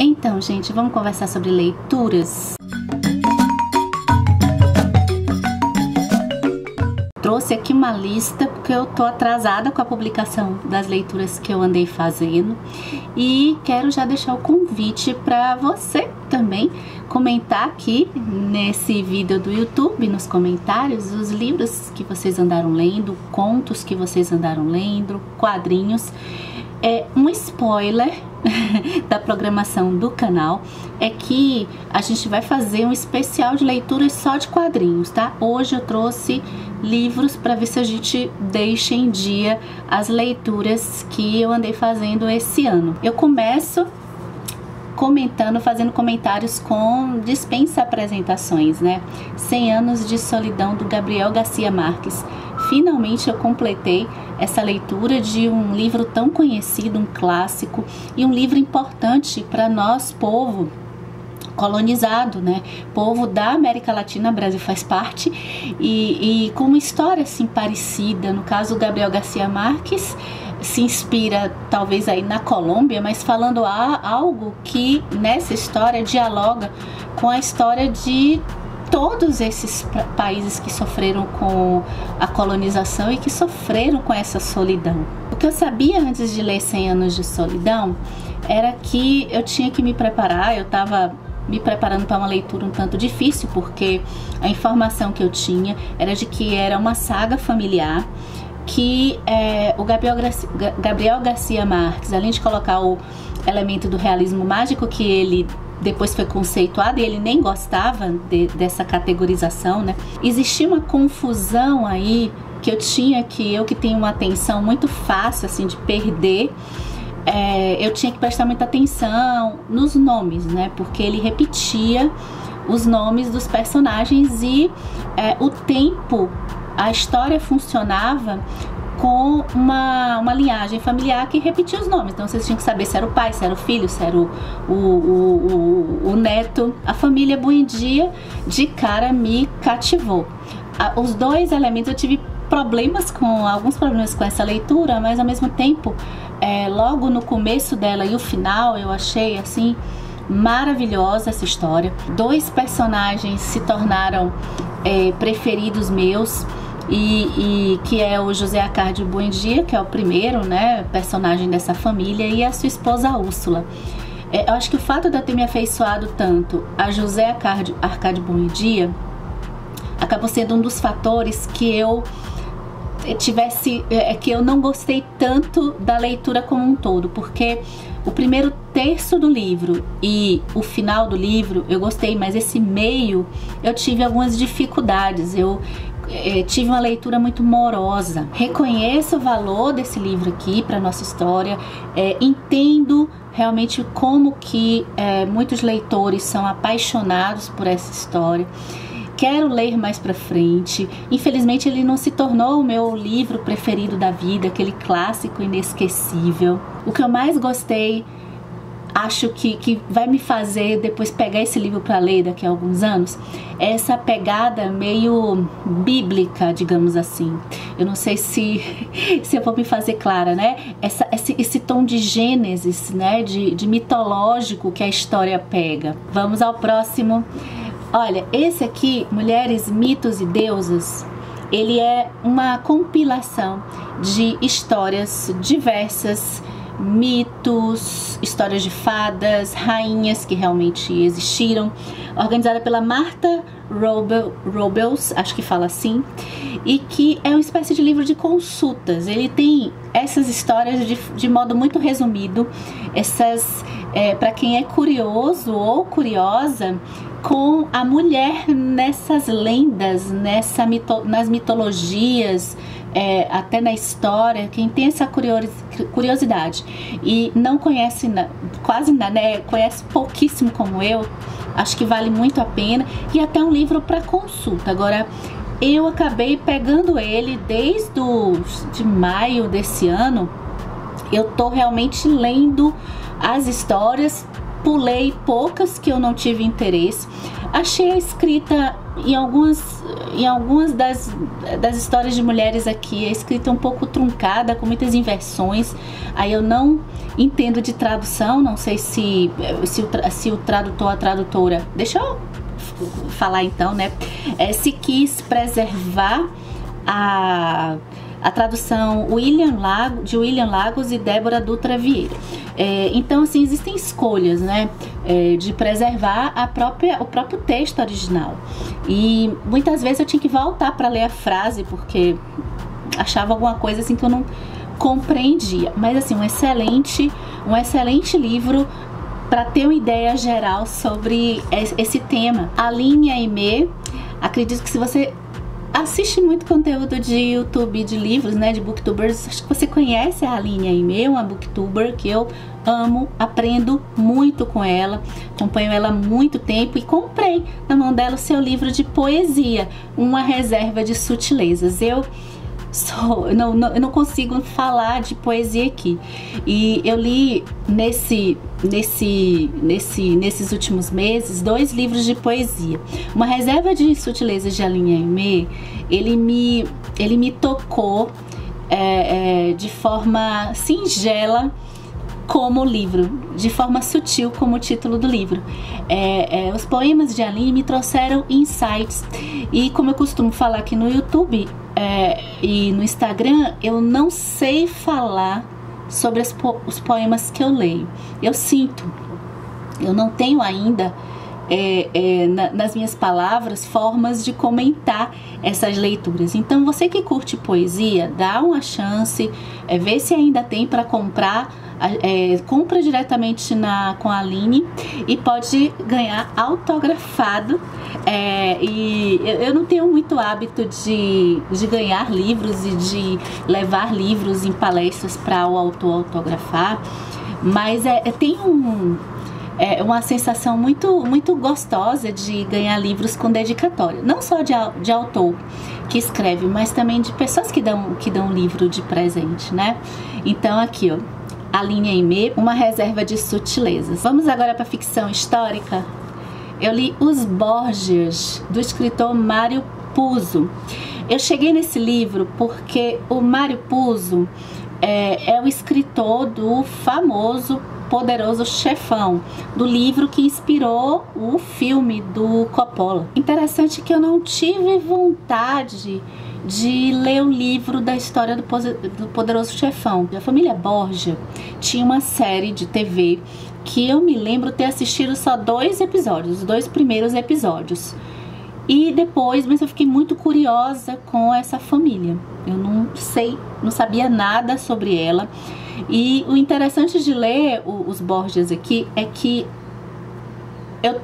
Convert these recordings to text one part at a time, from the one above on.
Então, gente, vamos conversar sobre leituras? Trouxe aqui uma lista, porque eu tô atrasada com a publicação das leituras que eu andei fazendo. E quero já deixar o convite para você também comentar aqui nesse vídeo do YouTube, nos comentários, os livros que vocês andaram lendo, contos que vocês andaram lendo, quadrinhos. Um spoiler da programação do canal é que a gente vai fazer um especial de leituras só de quadrinhos, tá? Hoje eu trouxe livros para ver se a gente deixa em dia as leituras que eu andei fazendo esse ano. Eu começo fazendo comentários com dispensa apresentações, né? 100 Anos de Solidão, do Gabriel Garcia Marques. Finalmente eu completei essa leitura de um livro tão conhecido, um clássico e um livro importante para nós, povo colonizado, né? Povo da América Latina, Brasil faz parte, e com uma história assim parecida. No caso, o Gabriel Garcia Marques se inspira talvez aí na Colômbia, mas falando algo que nessa história dialoga com a história de todos esses países que sofreram com a colonização e que sofreram com essa solidão. O que eu sabia antes de ler 100 Anos de Solidão era que eu tinha que me preparar. Eu estava me preparando para uma leitura um tanto difícil, porque a informação que eu tinha era de que era uma saga familiar, que o Gabriel Garcia Marques, além de colocar o elemento do realismo mágico, que ele depois foi conceituado e ele nem gostava dessa categorização, né? Existia uma confusão aí que eu que tenho uma atenção muito fácil assim de perder. Eu tinha que prestar muita atenção nos nomes, né? Porque ele repetia os nomes dos personagens e o tempo, a história funcionava com uma linhagem familiar que repetia os nomes. Então vocês tinham que saber se era o pai, se era o filho, se era o neto. A família Buendia de cara me cativou. Os dois elementos, eu tive alguns problemas com essa leitura, mas ao mesmo tempo, logo no começo dela e o final, eu achei assim maravilhosa essa história. Dois personagens se tornaram preferidos meus, e que é o José Arcádio Buendia, que é o primeiro, né, personagem dessa família, e a sua esposa Úrsula. Eu acho que o fato de eu ter me afeiçoado tanto a José Arcádio Buendia acabou sendo um dos fatores que eu não gostei tanto da leitura como um todo, porque o primeiro terço do livro e o final do livro eu gostei, mas esse meio eu tive algumas dificuldades. Eu tive uma leitura muito morosa. Reconheço o valor desse livro aqui para nossa história, entendo realmente como que muitos leitores são apaixonados por essa história. Quero ler mais pra frente. Infelizmente ele não se tornou o meu livro preferido da vida, aquele clássico inesquecível. O que eu mais gostei, acho que vai me fazer depois pegar esse livro para ler daqui a alguns anos, é essa pegada meio bíblica, digamos assim. Eu não sei se eu vou me fazer clara, né? Esse tom de Gênesis, né? De mitológico que a história pega. Vamos ao próximo. Olha, esse aqui, Mulheres, Mitos e Deusas, ele é uma compilação de histórias diversas, mitos, histórias de fadas, rainhas que realmente existiram, organizada pela Martha Robles, acho que fala assim, e que é uma espécie de livro de consultas. Ele tem essas histórias de modo muito resumido, para quem é curioso ou curiosa com a mulher nessas lendas, nas mitologias, até na história. Quem tem essa curiosidade e não conhece quase nada, né, conhece pouquíssimo como eu, acho que vale muito a pena, e até um livro para consulta. Agora, eu acabei pegando ele desde de maio desse ano. Eu tô realmente lendo as histórias, pulei poucas que eu não tive interesse. Achei a escrita em algumas das histórias de mulheres aqui, a escrita um pouco truncada, com muitas inversões. Aí eu não entendo de tradução, não sei se o tradutor, a tradutora, deixa eu falar então, né? Se quis preservar a tradução de William Lagos e Débora Dutra Vieira. Então, assim, existem escolhas, né, de preservar o próprio texto original. E muitas vezes eu tinha que voltar para ler a frase, porque achava alguma coisa assim que eu não compreendia. Mas, assim, um excelente livro para ter uma ideia geral sobre esse tema. Aline Aimee, acredito que se você assiste muito conteúdo de YouTube, de livros, né, de booktubers, acho que você conhece a Aline Aimee, uma booktuber que eu amo, aprendo muito com ela, acompanho ela há muito tempo e comprei na mão dela o seu livro de poesia, Uma Reserva de Sutilezas. Eu não consigo falar de poesia aqui. E eu li nesses últimos meses 2 livros de poesia. Uma Reserva de Sutilezas de Aline Aimee, ele me tocou de forma singela como livro, de forma sutil como o título do livro. Os poemas de Aline me trouxeram insights, e como eu costumo falar aqui no YouTube e no Instagram, eu não sei falar sobre os poemas que eu leio. Eu sinto, eu não tenho ainda nas minhas palavras formas de comentar essas leituras. Então, você que curte poesia, dá uma chance, vê se ainda tem para comprar. Compra diretamente com a Aline e pode ganhar autografado. E eu não tenho muito hábito de ganhar livros e de levar livros em palestras para o autor autografar, mas tem uma sensação muito, muito gostosa de ganhar livros com dedicatória, não só de autor que escreve, mas também de pessoas que dão livro de presente, né? Então aqui, ó, Aline Aimee, Uma Reserva de Sutilezas. Vamos agora para ficção histórica. Eu li Os Borgias, do escritor Mário Puzo. Eu cheguei nesse livro porque o Mário Puzo é o escritor do famoso Poderoso Chefão, do livro que inspirou o filme do Coppola. Interessante que eu não tive vontade de ler o livro da história do Poderoso Chefão. A família Borgia tinha uma série de TV que eu me lembro ter assistido só 2 episódios, os 2 primeiros episódios. E depois, mas eu fiquei muito curiosa com essa família. Eu não sabia nada sobre ela. E o interessante de ler os Borgias aqui é que eu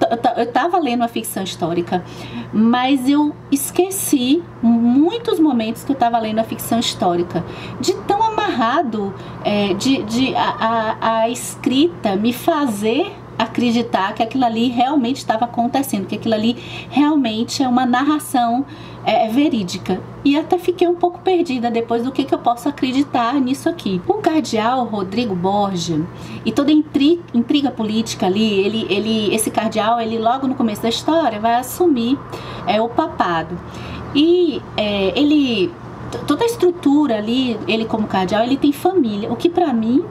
tava lendo a ficção histórica, mas eu esqueci muitos momentos que eu tava lendo a ficção histórica, de tão amarrado a escrita me fazer acreditar que aquilo ali realmente estava acontecendo, que aquilo ali realmente é uma narração verídica. E até fiquei um pouco perdida depois do que eu posso acreditar nisso aqui. O cardeal Rodrigo Borgia e toda a intriga política ali, esse cardeal, ele logo no começo da história vai assumir o papado. E toda a estrutura ali, ele como cardeal, ele tem família, o que pra mim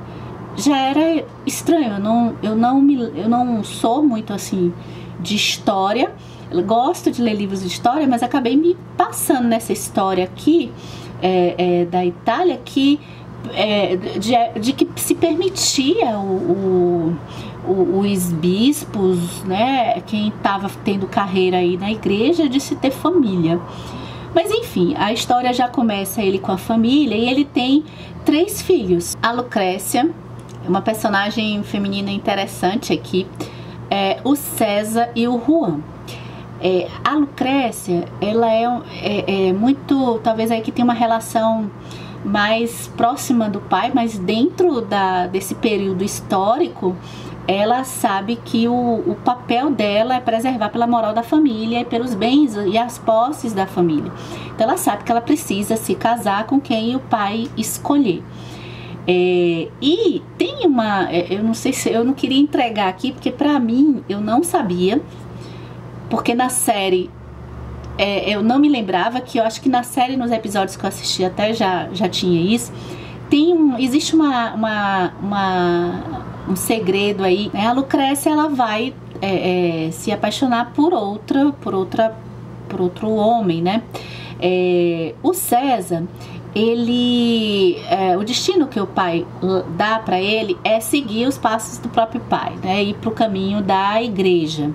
já era estranho. Eu não sou muito assim de história. Eu gosto de ler livros de história, mas acabei me passando nessa história aqui da Itália, de que se permitia os bispos, né, quem estava tendo carreira aí na igreja, de se ter família. Mas enfim, a história já começa ele com a família e ele tem 3 filhos. A Lucrécia, uma personagem feminina interessante aqui, o César e o Juan. A Lucrécia, ela é muito, talvez aí que tem uma relação mais próxima do pai, mas dentro desse período histórico, ela sabe que o papel dela é preservar pela moral da família e pelos bens e as posses da família. Então ela sabe que ela precisa se casar com quem o pai escolher. E tem eu não sei se eu não queria entregar aqui, porque pra mim eu não sabia, porque na série eu não me lembrava, que eu acho que na série, nos episódios que eu assisti até já tinha isso, existe um segredo aí, né? A Lucrécia, ela vai se apaixonar por outro homem, né? O César, o destino que o pai dá para ele é seguir os passos do próprio pai, né? Ir para o caminho da igreja,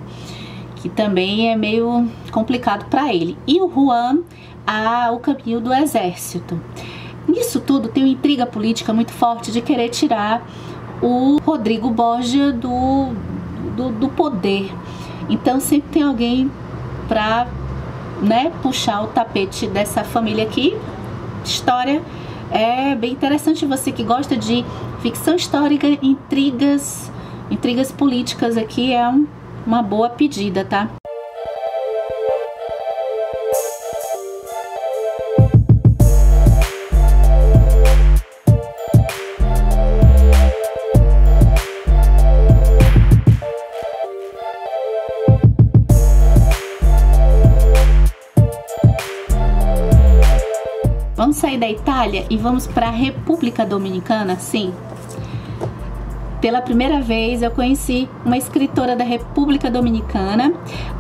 que também é meio complicado para ele. E o Juan, o caminho do exército. Nisso tudo tem uma intriga política muito forte de querer tirar o Rodrigo Borgia do poder. Então sempre tem alguém para, né, puxar o tapete dessa família aqui. História é bem interessante. Você que gosta de ficção histórica, intrigas políticas, aqui é uma boa pedida, tá? Vamos sair da Itália e vamos para a República Dominicana? Sim. Pela primeira vez eu conheci uma escritora da República Dominicana,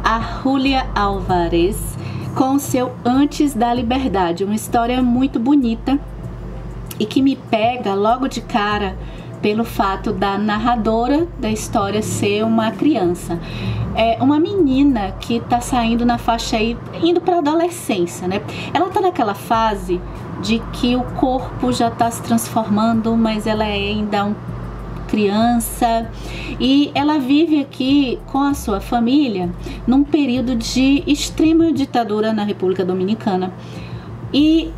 a Júlia Álvares, com seu Antes da Liberdade. Uma história muito bonita e que me pega logo de cara pelo fato da narradora da história ser uma criança. É uma menina que tá saindo na faixa aí, indo para adolescência, né? Ela tá naquela fase de que o corpo já tá se transformando, mas ela é ainda uma criança, e ela vive aqui com a sua família num período de extrema ditadura na República Dominicana. E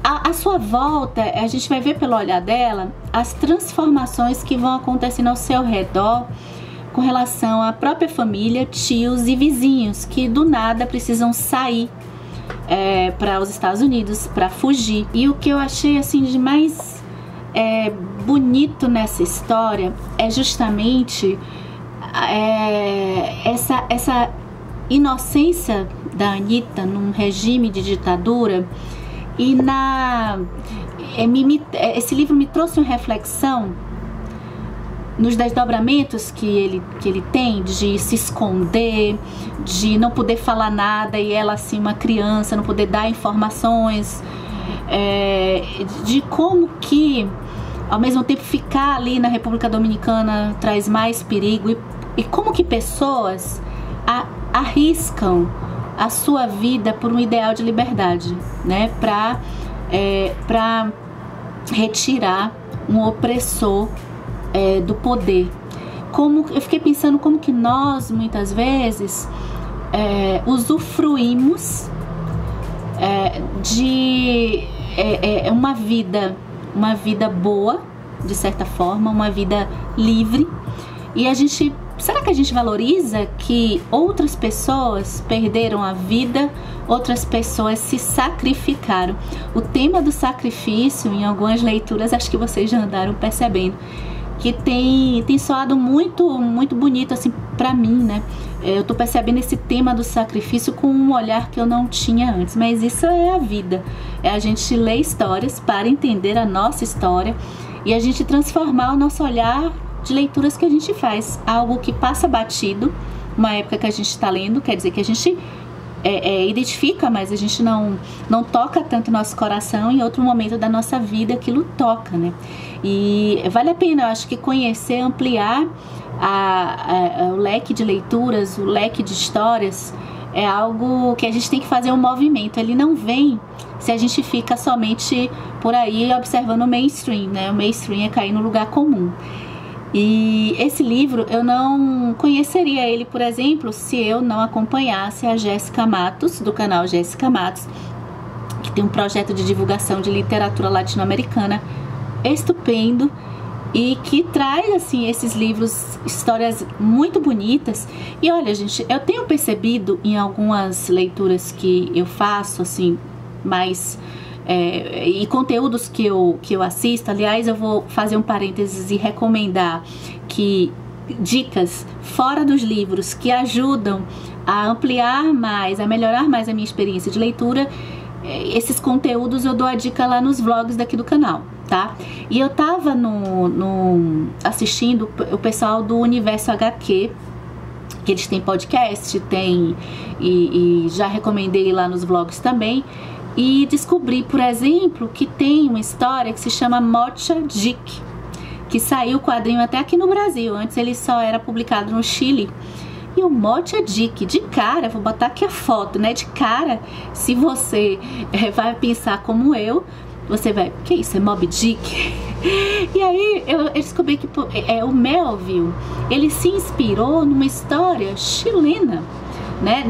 a sua volta, a gente vai ver pelo olhar dela as transformações que vão acontecendo ao seu redor com relação à própria família, tios e vizinhos que do nada precisam sair para os Estados Unidos para fugir. E o que eu achei assim de mais bonito nessa história é justamente essa inocência da Anitta num regime de ditadura. E esse livro me trouxe uma reflexão nos desdobramentos que ele tem, de se esconder, de não poder falar nada, e ela assim, uma criança, não poder dar informações, de como que ao mesmo tempo ficar ali na República Dominicana traz mais perigo, e como que pessoas arriscam a sua vida por um ideal de liberdade, né, para retirar um opressor do poder. Eu fiquei pensando como que nós muitas vezes usufruímos de uma vida boa, de certa forma, uma vida livre, e será que a gente valoriza que outras pessoas perderam a vida, outras pessoas se sacrificaram? O tema do sacrifício, em algumas leituras, acho que vocês já andaram percebendo, que tem soado muito, muito bonito assim pra mim, né? Eu tô percebendo esse tema do sacrifício com um olhar que eu não tinha antes, mas isso é a vida. É a gente ler histórias para entender a nossa história e a gente transformar o nosso olhar de leituras que a gente faz. Algo que passa batido, uma época que a gente está lendo, quer dizer que a gente identifica, mas a gente não toca tanto nosso coração. Em outro momento da nossa vida aquilo toca, né? E vale a pena, eu acho que conhecer, ampliar o leque de leituras, o leque de histórias, é algo que a gente tem que fazer um movimento. Ele não vem se a gente fica somente por aí observando o mainstream, né? O mainstream é cair no lugar comum. E esse livro, eu não conheceria ele, por exemplo, se eu não acompanhasse a Jéssica Matos, do canal Jéssica Matos, que tem um projeto de divulgação de literatura latino-americana estupendo e que traz, assim, esses livros, histórias muito bonitas. E olha, gente, eu tenho percebido em algumas leituras que eu faço, assim, mais... e conteúdos que eu assisto. Aliás, eu vou fazer um parênteses e recomendar que dicas fora dos livros que ajudam a ampliar mais, a melhorar mais a minha experiência de leitura, esses conteúdos eu dou a dica lá nos vlogs daqui do canal, tá? tá? E eu tava assistindo o pessoal do Universo HQ, que eles têm podcast, e já recomendei lá nos vlogs também, e descobri, por exemplo, que tem uma história que se chama Mocha Dick, que saiu o quadrinho até aqui no Brasil. Antes ele só era publicado no Chile. E o Mocha Dick, de cara, vou botar aqui a foto, né? De cara, se você vai pensar como eu, você vai, que isso, é Moby Dick? E aí eu descobri que o Melville, ele se inspirou numa história chilena, né?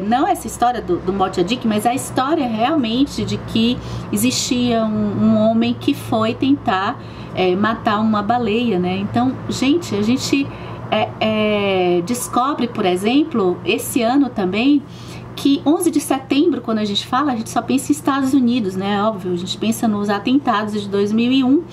Não essa história do Mocha Dick, mas a história realmente de que existia um homem que foi tentar matar uma baleia, né? Então, gente, a gente descobre, por exemplo, esse ano também, que 11 de setembro, quando a gente fala, a gente só pensa em Estados Unidos, né? Óbvio, a gente pensa nos atentados de 2001,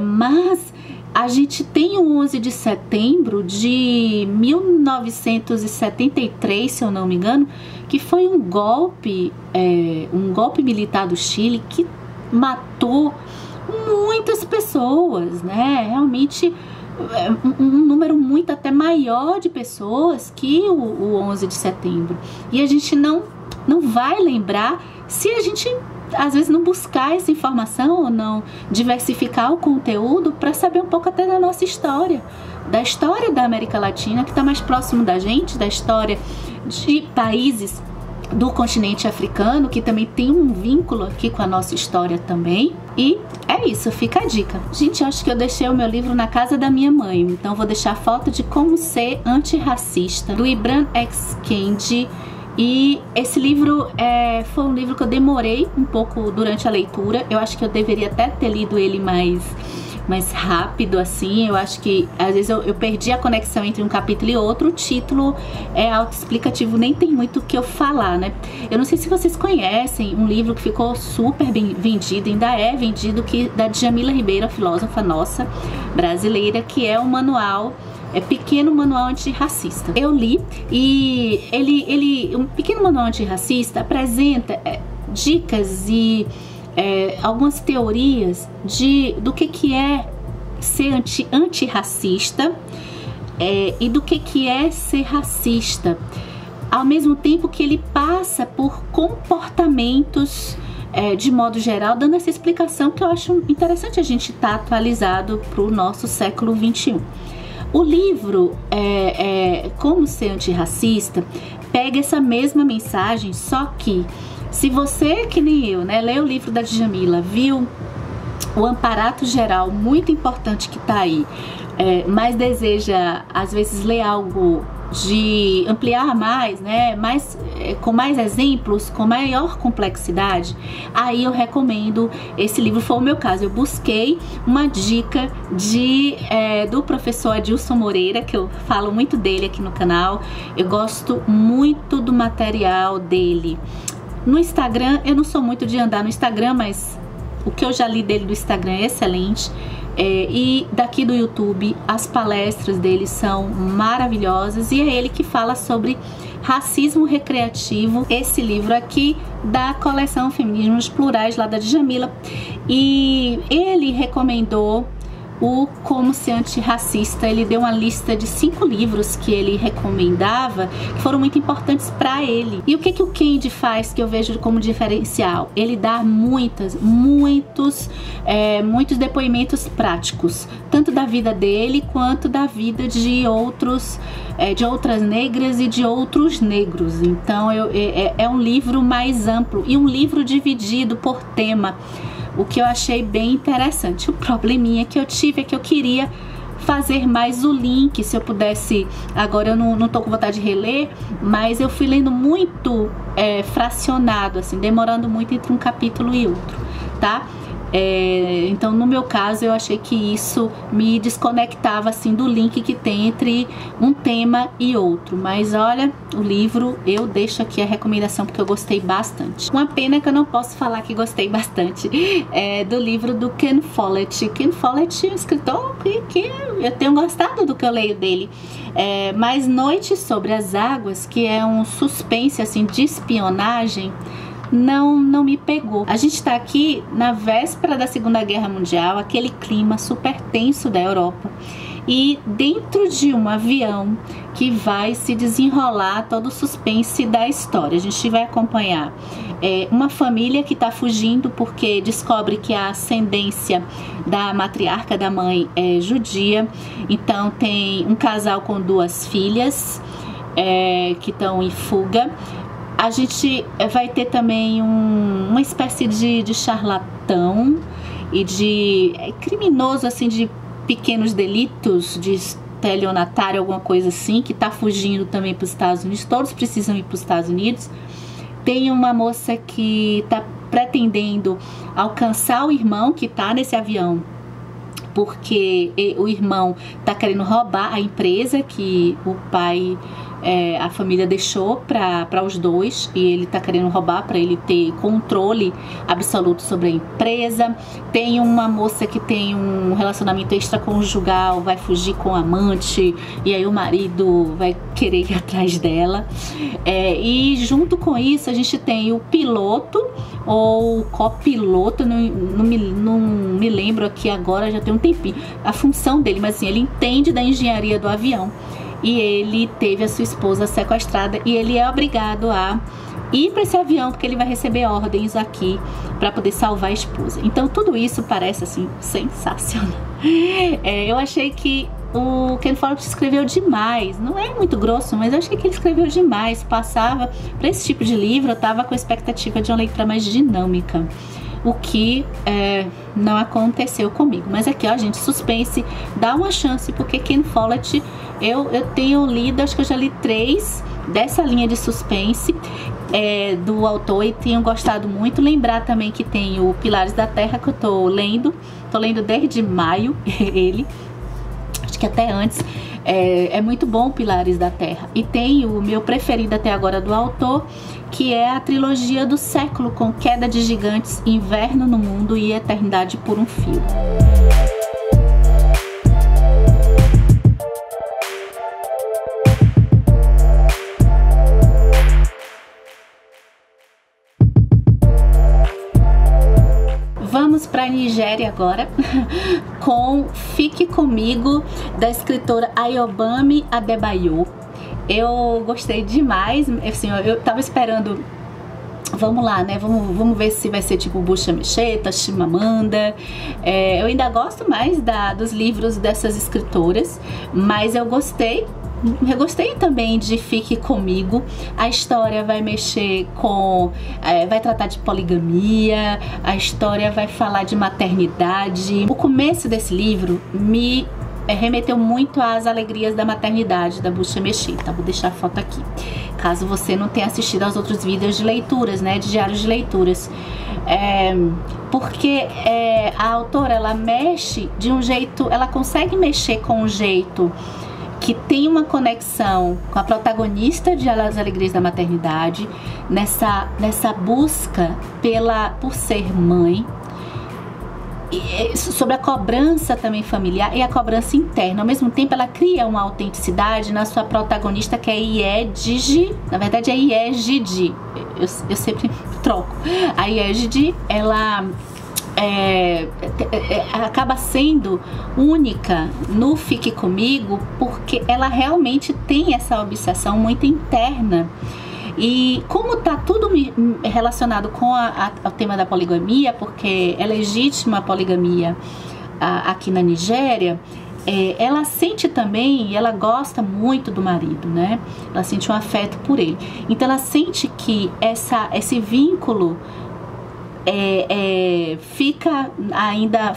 mas a gente tem o 11 de setembro de 1973, se eu não me engano, que foi um golpe militar do Chile que matou muitas pessoas, né? Realmente um número muito até maior de pessoas que o 11 de setembro. E a gente não vai lembrar se a gente, às vezes, não buscar essa informação ou não diversificar o conteúdo para saber um pouco até da nossa história, da história da América Latina, que está mais próximo da gente, da história de países do continente africano, que também tem um vínculo aqui com a nossa história também. E é isso, fica a dica. Gente, eu acho que eu deixei o meu livro na casa da minha mãe, então vou deixar a foto de Como Ser Antirracista, do Ibram X. Kendi. E esse livro foi um livro que eu demorei um pouco durante a leitura. Eu acho que eu deveria até ter lido ele mais rápido, assim. Eu acho que às vezes eu perdi a conexão entre um capítulo e outro. O título é autoexplicativo, nem tem muito o que eu falar, né? Eu não sei se vocês conhecem um livro que ficou super bem vendido, ainda é vendido, da Djamila Ribeiro, a filósofa nossa brasileira, que é um manual, Pequeno Manual Antirracista. Eu li, e um pequeno manual antirracista apresenta dicas e algumas teorias do que é ser antirracista e do que é ser racista, ao mesmo tempo que ele passa por comportamentos de modo geral, dando essa explicação que eu acho interessante a gente estar atualizado para o nosso século XXI. O livro Como Ser Antirracista pega essa mesma mensagem, só que se você, que nem eu, né, leu o livro da Djamila, viu o amparato geral muito importante que está aí, mas deseja às vezes ler algo de ampliar mais, né, com mais exemplos, com maior complexidade, aí eu recomendo esse livro. Foi o meu caso, eu busquei uma dica do professor Adilson Moreira, que eu falo muito dele aqui no canal. Eu gosto muito do material dele. No Instagram, eu não sou muito de andar no Instagram, mas o que eu já li dele do Instagram é excelente. E daqui do YouTube, as palestras dele são maravilhosas, e é ele que fala sobre racismo recreativo, esse livro aqui da coleção Feminismos Plurais lá da Djamila. E ele recomendou o Como Ser Antirracista. Ele deu uma lista de 5 livros que ele recomendava, que foram muito importantes para ele. E o que o Kendi faz, que eu vejo como diferencial? Ele dá muitos depoimentos práticos, tanto da vida dele quanto da vida de outras negras e de outros negros. Então é um livro mais amplo e um livro dividido por tema, o que eu achei bem interessante. O probleminha que eu tive é que eu queria fazer mais o link, se eu pudesse. Agora eu não tô com vontade de reler, mas eu fui lendo muito fracionado, assim, demorando muito entre um capítulo e outro, tá? Então no meu caso eu achei que isso me desconectava assim do link que tem entre um tema e outro. Mas olha, o livro eu deixo aqui a recomendação porque eu gostei bastante. Uma pena que eu não posso falar que gostei bastante do livro do Ken Follett. Ken Follett é um escritor que eu tenho gostado do que eu leio dele. Mas Noite sobre as Águas, que é um suspense assim de espionagem, não me pegou. A gente está aqui na véspera da Segunda Guerra Mundial, aquele clima super tenso da Europa, e dentro de um avião que vai se desenrolar todo o suspense da história. A gente vai acompanhar uma família que está fugindo porque descobre que a ascendência da matriarca, da mãe, é judia. Então tem um casal com 2 filhas que estão em fuga. A gente vai ter também uma espécie de charlatão e de criminoso, assim, de pequenos delitos, de estelionatário, alguma coisa assim, que está fugindo também para os Estados Unidos. Todos precisam ir para os Estados Unidos. Tem uma moça que está pretendendo alcançar o irmão que está nesse avião, porque o irmão está querendo roubar a empresa que o pai, a família deixou para os dois, e ele está querendo roubar para ele ter controle absoluto sobre a empresa. Tem uma moça que tem um relacionamento extraconjugal, vai fugir com o amante, e aí o marido vai querer ir atrás dela. E junto com isso a gente tem o piloto ou copiloto, não me lembro aqui agora, já tem um tempinho a função dele, mas assim, ele entende da engenharia do avião. E ele teve a sua esposa sequestrada e ele é obrigado a ir para esse avião porque ele vai receber ordens aqui para poder salvar a esposa. Então tudo isso parece assim sensacional. Eu achei que o Ken Follett escreveu demais. Não é muito grosso, mas eu achei que ele escreveu demais. Passava para esse tipo de livro, eu tava com a expectativa de uma leitura mais dinâmica, o que não aconteceu comigo. Mas aqui, ó, gente, suspense, dá uma chance, porque Ken Follett, eu tenho lido, acho que eu já li 3 dessa linha de suspense do autor e tenho gostado muito. Lembrar também que tem o Pilares da Terra, que eu tô lendo desde maio, ele, acho que até antes. É muito bom Pilares da Terra. E tem o meu preferido até agora do autor, que é a trilogia do século, com Queda de Gigantes, Inverno no Mundo e Eternidade por um Fio. Vamos para a Nigéria agora com Fique Comigo, da escritora Ayobami Adebayo. Eu gostei demais, assim, eu tava esperando, vamos lá, né, vamos ver se vai ser tipo Bucha Mecheta, Chimamanda. Eu ainda gosto mais dos livros dessas escritoras, mas eu gostei também de Fique Comigo. A história vai mexer com... vai tratar de poligamia, a história vai falar de maternidade. O começo desse livro me remeteu muito às alegrias da maternidade da Bucha Mecheta. Vou deixar a foto aqui, caso você não tenha assistido aos outros vídeos de leituras, né, de diários de leituras. Porque a autora, ela mexe de um jeito, ela consegue mexer com um jeito que tem uma conexão com a protagonista de As Alegrias da Maternidade, nessa busca por ser mãe, e sobre a cobrança também familiar e a cobrança interna. Ao mesmo tempo, ela cria uma autenticidade na sua protagonista, que é Iegidi. Na verdade é Iegidi, eu sempre troco. A Iegidi, ela acaba sendo única no Fique Comigo, porque ela realmente tem essa obsessão muito interna. E como tá tudo relacionado com ao tema da poligamia, porque é legítima a poligamia aqui na Nigéria, ela sente também, e ela gosta muito do marido, né? Ela sente um afeto por ele. Então ela sente que esse vínculo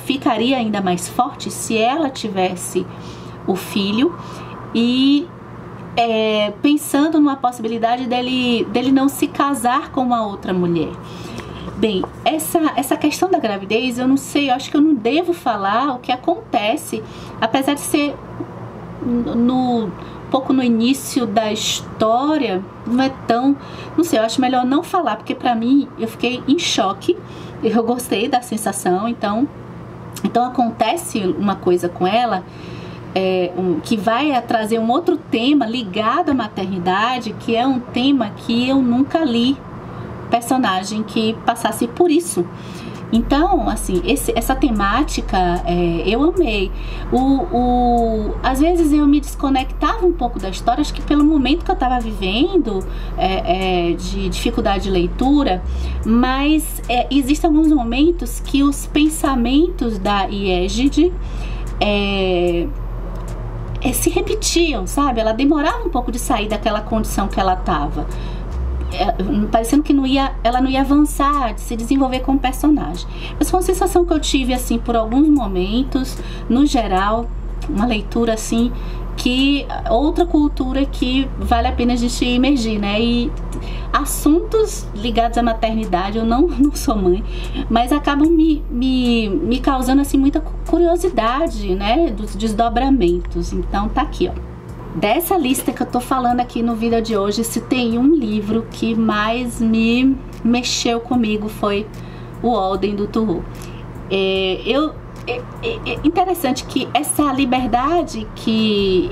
ficaria ainda mais forte se ela tivesse o filho, e pensando numa possibilidade dele não se casar com uma outra mulher. Bem, essa questão da gravidez, eu não sei, eu acho que eu não devo falar o que acontece, apesar de ser pouco no início da história, não é tão, não sei, eu acho melhor não falar, porque pra mim, eu fiquei em choque, eu gostei da sensação. Então acontece uma coisa com ela, que vai trazer um outro tema ligado à maternidade, que é um tema que eu nunca li personagem que passasse por isso. Então, assim, essa temática eu amei. Às vezes eu me desconectava um pouco da história, acho que pelo momento que eu estava vivendo de dificuldade de leitura, mas existem alguns momentos que os pensamentos da Iégide se repetiam, sabe? Ela demorava um pouco de sair daquela condição que ela estava. Parecendo que ela não ia avançar, de se desenvolver como personagem. Mas foi uma sensação que eu tive assim por alguns momentos. No geral, uma leitura assim que outra cultura que vale a pena a gente emergir, né? E assuntos ligados à maternidade, eu não sou mãe, mas acabam me causando assim muita curiosidade, né? Dos desdobramentos. Então tá aqui, ó. Dessa lista que eu tô falando aqui no vídeo de hoje, se tem um livro que mais me mexeu comigo foi o Walden do Thoreau. Interessante que essa liberdade que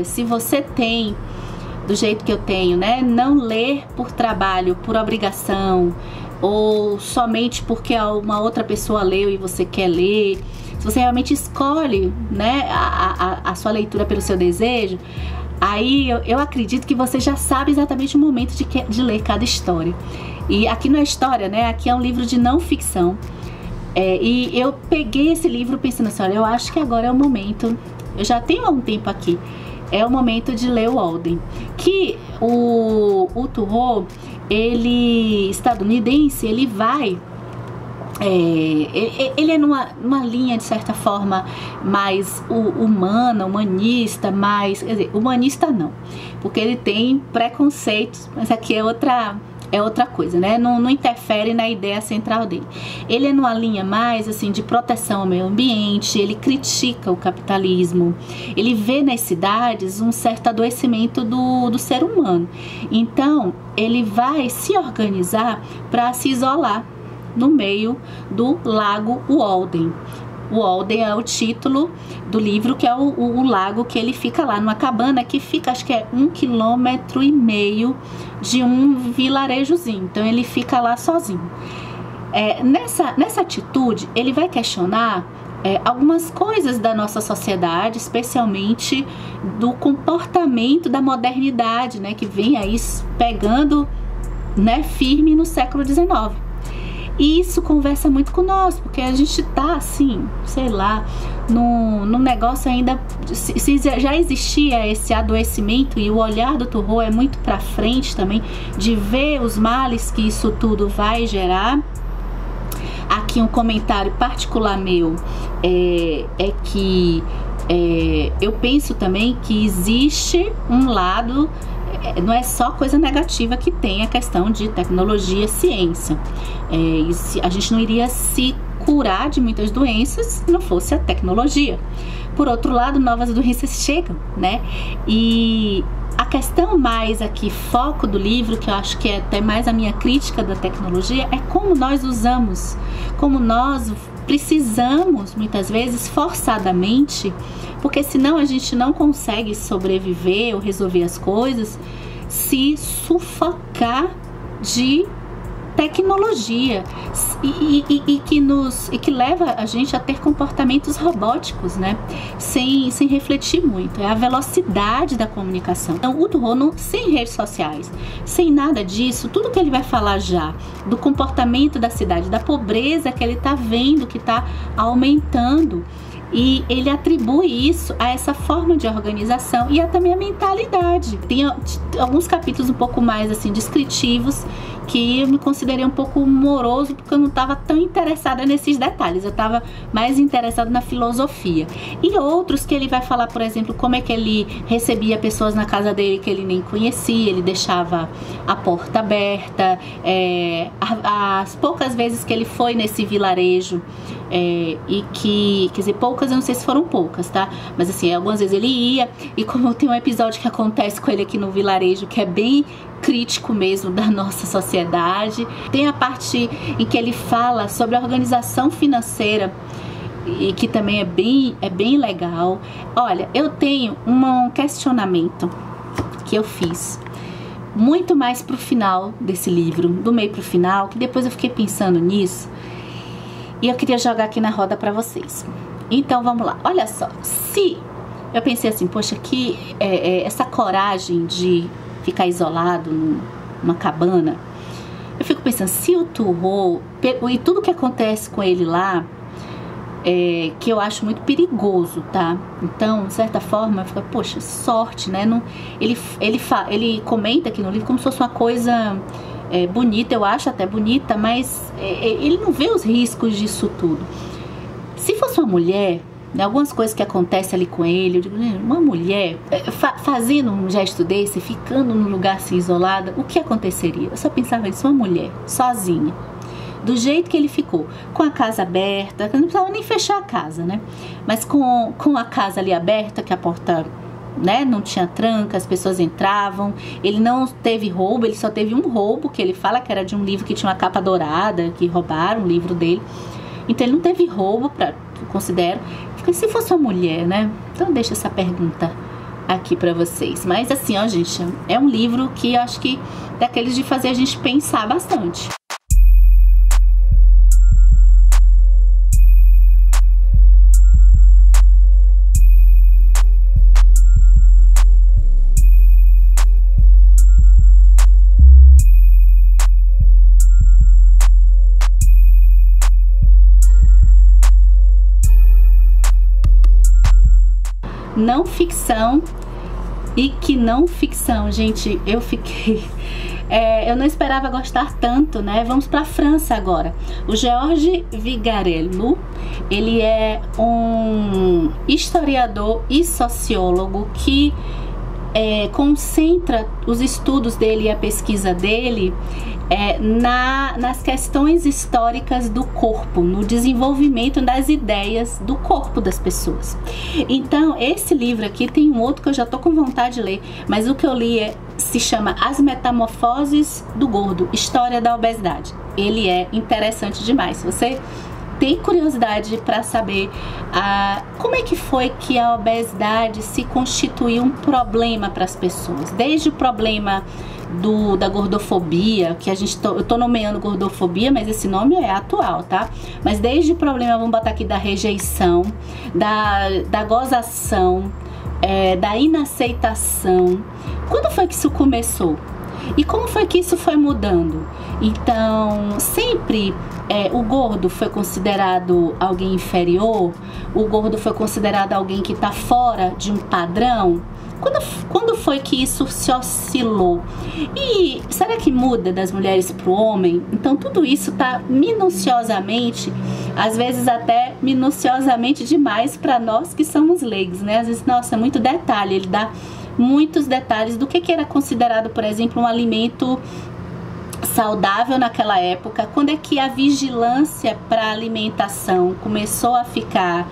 se você tem do jeito que eu tenho, né, não ler por trabalho, por obrigação, ou somente porque uma outra pessoa leu e você quer ler. Se você realmente escolhe, né, a sua leitura pelo seu desejo, aí eu acredito que você já sabe exatamente o momento de ler cada história. E aqui não é história, né? Aqui é um livro de não ficção. E eu peguei esse livro pensando assim, olha, eu acho que agora é o momento, eu já tenho há um tempo aqui, é o momento de ler o Walden. Que o Thoreau, ele, estadunidense, ele vai... ele é numa linha, de certa forma, mais humanista, mais... Quer dizer, humanista não, porque ele tem preconceitos, mas aqui é outra coisa, né? Não interfere na ideia central dele. Ele é numa linha mais, assim, de proteção ao meio ambiente, ele critica o capitalismo, ele vê nas cidades um certo adoecimento do ser humano. Então, ele vai se organizar para se isolar no meio do lago Walden. O Walden é o título do livro, que é o lago que ele fica lá, numa cabana que fica, acho que é 1,5 km de um vilarejozinho. Então ele fica lá sozinho. Nessa atitude, ele vai questionar algumas coisas da nossa sociedade, especialmente do comportamento da modernidade, né, que vem aí pegando, né, firme no século XIX. E isso conversa muito com nós, porque a gente tá assim, sei lá, num negócio ainda... Se já existia esse adoecimento, e o olhar do Thoreau é muito pra frente também, de ver os males que isso tudo vai gerar. Aqui um comentário particular meu é que eu penso também que existe um lado... não é só coisa negativa que tem a questão de tecnologia, ciência. A gente não iria se curar de muitas doenças se não fosse a tecnologia. Por outro lado, novas doenças chegam, né? E a questão mais aqui, foco do livro, que eu acho que é até mais a minha crítica da tecnologia, é como nós usamos, como nós precisamos, muitas vezes, forçadamente, porque senão a gente não consegue sobreviver ou resolver as coisas, se sufocar de tecnologia e que leva a gente a ter comportamentos robóticos, né? Sem refletir muito. É a velocidade da comunicação. Então, o Thoreau, sem redes sociais, sem nada disso, tudo que ele vai falar já do comportamento da cidade, da pobreza que ele está vendo, que está aumentando, e ele atribui isso a essa forma de organização e a também a mentalidade. Tem alguns capítulos um pouco mais assim descritivos que eu me considerei um pouco moroso, porque eu não estava tão interessada nesses detalhes, eu estava mais interessada na filosofia. E outros que ele vai falar, por exemplo, como é que ele recebia pessoas na casa dele que ele nem conhecia, ele deixava a porta aberta, as poucas vezes que ele foi nesse vilarejo, e que, quer dizer, poucas, eu não sei se foram poucas, tá? Mas assim, algumas vezes ele ia, e como tem um episódio que acontece com ele aqui no vilarejo, que é bem crítico mesmo da nossa sociedade. Tem a parte em que ele fala sobre a organização financeira, e que também é bem legal. Olha, eu tenho um questionamento que eu fiz. muito mais pro final desse livro, do meio pro final, que depois eu fiquei pensando nisso e eu queria jogar aqui na roda pra vocês. Então vamos lá, olha só, se eu pensei assim, poxa, que essa coragem de ficar isolado numa cabana, eu fico pensando, se o Turreau e tudo que acontece com ele lá, que eu acho muito perigoso, tá? Então, de certa forma, fica, poxa, sorte, né? Não, ele comenta aqui no livro como se fosse uma coisa bonita, eu acho até bonita, mas ele não vê os riscos disso tudo. Se fosse uma mulher, né, algumas coisas que acontecem ali com ele, eu digo, uma mulher fazendo um gesto desse, ficando num lugar assim isolada, o que aconteceria? Eu só pensava nisso, uma mulher, sozinha. Do jeito que ele ficou, com a casa aberta, não precisava nem fechar a casa, né? Mas com a casa ali aberta, que a porta, né, não tinha tranca, as pessoas entravam. Ele não teve roubo, ele só teve um roubo, que ele fala que era de um livro que tinha uma capa dourada, que roubaram o livro dele. Então ele não teve roubo, eu considero. Porque se fosse uma mulher, né? Então deixa essa pergunta aqui pra vocês. Mas assim, ó, gente, é um livro que eu acho que é daqueles de fazer a gente pensar bastante. Não ficção e que não ficção, gente, eu fiquei... eu não esperava gostar tanto, né? Vamos para a França agora. O Georges Vigarello, ele é um historiador e sociólogo que concentra os estudos dele e a pesquisa dele nas questões históricas do corpo, no desenvolvimento das ideias do corpo das pessoas. Então, esse livro aqui tem um outro que eu já tô com vontade de ler, mas o que eu li se chama As Metamorfoses do Gordo, História da Obesidade. Ele é interessante demais. Se você tem curiosidade para saber como é que foi que a obesidade se constituiu um problema para as pessoas, desde o problema da gordofobia, que eu tô nomeando gordofobia, mas esse nome é atual, tá? Mas desde o problema, vamos botar aqui, da rejeição, da gozação, da inaceitação. Quando foi que isso começou? E como foi que isso foi mudando? Então, sempre o gordo foi considerado alguém inferior, o gordo foi considerado alguém que está fora de um padrão. Quando foi que isso se oscilou? E será que muda das mulheres para o homem? Então tudo isso está minuciosamente, às vezes até minuciosamente demais para nós que somos leigos, né? Às vezes, nossa, é muito detalhe, ele dá muitos detalhes do que era considerado, por exemplo, um alimento saudável naquela época, quando é que a vigilância para a alimentação começou a ficar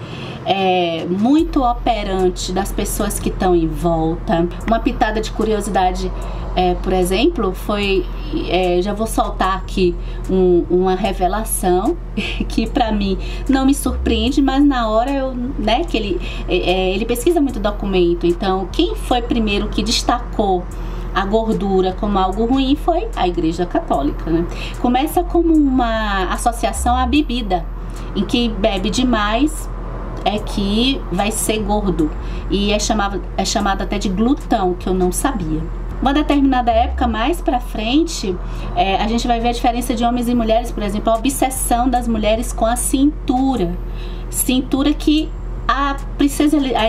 muito operante das pessoas que estão em volta. Uma pitada de curiosidade, por exemplo, foi, já vou soltar aqui uma revelação que para mim não me surpreende, mas na hora que ele pesquisa muito documento, então quem foi primeiro que destacou a gordura como algo ruim foi a Igreja Católica, né? Começa como uma associação à bebida, em que bebe demais que vai ser gordo, e é chamado até de glutão, que eu não sabia. Uma determinada época, mais pra frente, a gente vai ver a diferença de homens e mulheres, por exemplo, a obsessão das mulheres com a cintura que a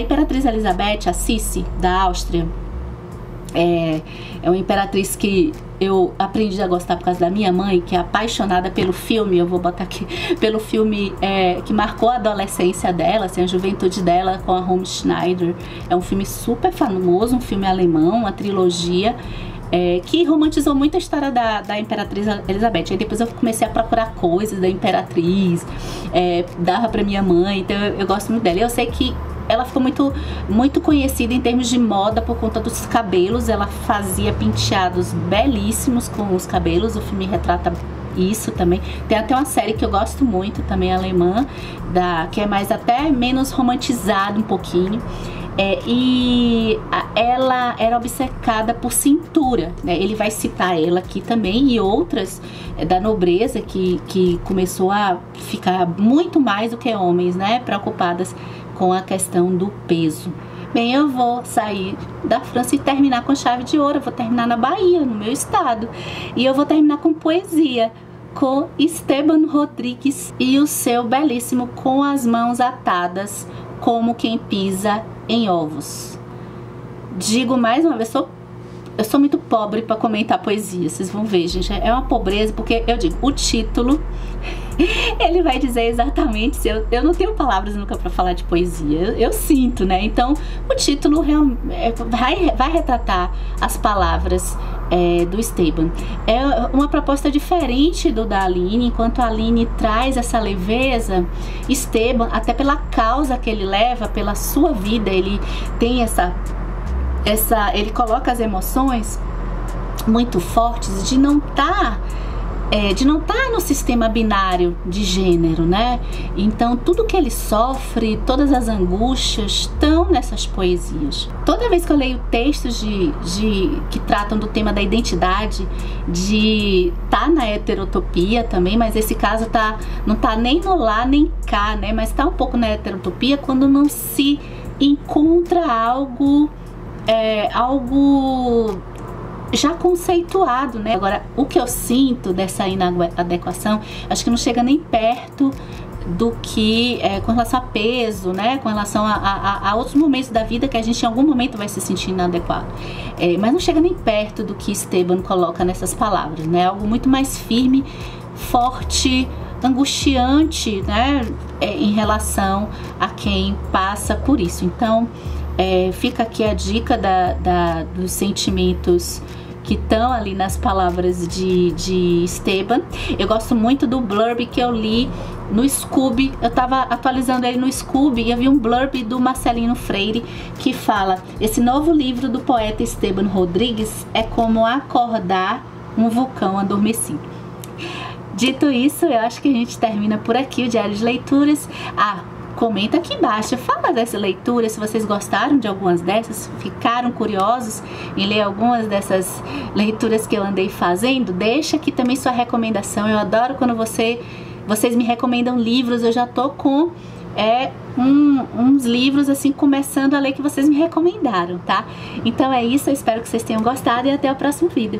Imperatriz Elizabeth, a Sissi, da Áustria, é uma imperatriz que eu aprendi a gostar por causa da minha mãe, que é apaixonada pelo filme, eu vou botar aqui, pelo filme que marcou a adolescência dela, assim, a juventude dela, com a Romy Schneider. É um filme super famoso, um filme alemão, uma trilogia, que romantizou muito a história da Imperatriz Elizabeth. Aí depois eu comecei a procurar coisas da Imperatriz, dava pra minha mãe, então eu gosto muito dela. Eu sei que ela ficou muito conhecida em termos de moda por conta dos cabelos. Ela fazia penteados belíssimos com os cabelos. O filme retrata isso também. Tem até uma série que eu gosto muito também, alemã, que é mais até menos romantizada um pouquinho. Ela era obcecada por cintura, né? Ele vai citar ela aqui também e outras da nobreza que começou a ficar muito mais do que homens, né? Preocupadas com a questão do peso. Bem, eu vou sair da França e terminar com chave de ouro. Eu vou terminar na Bahia, no meu estado. E eu vou terminar com poesia, com Esteban Rodrigues e o seu belíssimo Com as Mãos Atadas, como quem pisa em ovos. Digo mais uma vez, eu sou muito pobre para comentar poesia, vocês vão ver, gente, é uma pobreza, porque eu digo, o título ele vai dizer exatamente, se eu não tenho palavras nunca para falar de poesia, eu sinto, né? Então o título vai retratar as palavras do Esteban. É uma proposta diferente do da Aline. Enquanto a Aline traz essa leveza, Esteban, até pela causa que ele leva, pela sua vida, ele tem ele coloca as emoções muito fortes de não estar no sistema binário de gênero, né? Então tudo que ele sofre, todas as angústias estão nessas poesias. Toda vez que eu leio textos que tratam do tema da identidade, tá na heterotopia também, mas esse caso não tá nem no lá nem cá, né? Mas tá um pouco na heterotopia quando não se encontra algo já conceituado, né? Agora, o que eu sinto dessa inadequação, acho que não chega nem perto do que com relação a peso, né? Com relação a outros momentos da vida que a gente em algum momento vai se sentir inadequado. Mas não chega nem perto do que Esteban coloca nessas palavras, né? Algo muito mais firme, forte, angustiante, né? Em relação a quem passa por isso. Então, fica aqui a dica dos sentimentos que estão ali nas palavras de Esteban. Eu gosto muito do blurb que eu li no Scoob. Eu estava atualizando ele no Scoob e eu vi um blurb do Marcelino Freire que fala: esse novo livro do poeta Esteban Rodrigues é como acordar um vulcão adormecido. Dito isso, eu acho que a gente termina por aqui o Diário de Leituras. Comenta aqui embaixo, fala dessa leitura, se vocês gostaram de algumas dessas, ficaram curiosos em ler algumas dessas leituras que eu andei fazendo. Deixa aqui também sua recomendação. Eu adoro quando vocês me recomendam livros. Eu já tô com uns livros assim começando a ler que vocês me recomendaram, tá? Então é isso, eu espero que vocês tenham gostado e até o próximo vídeo.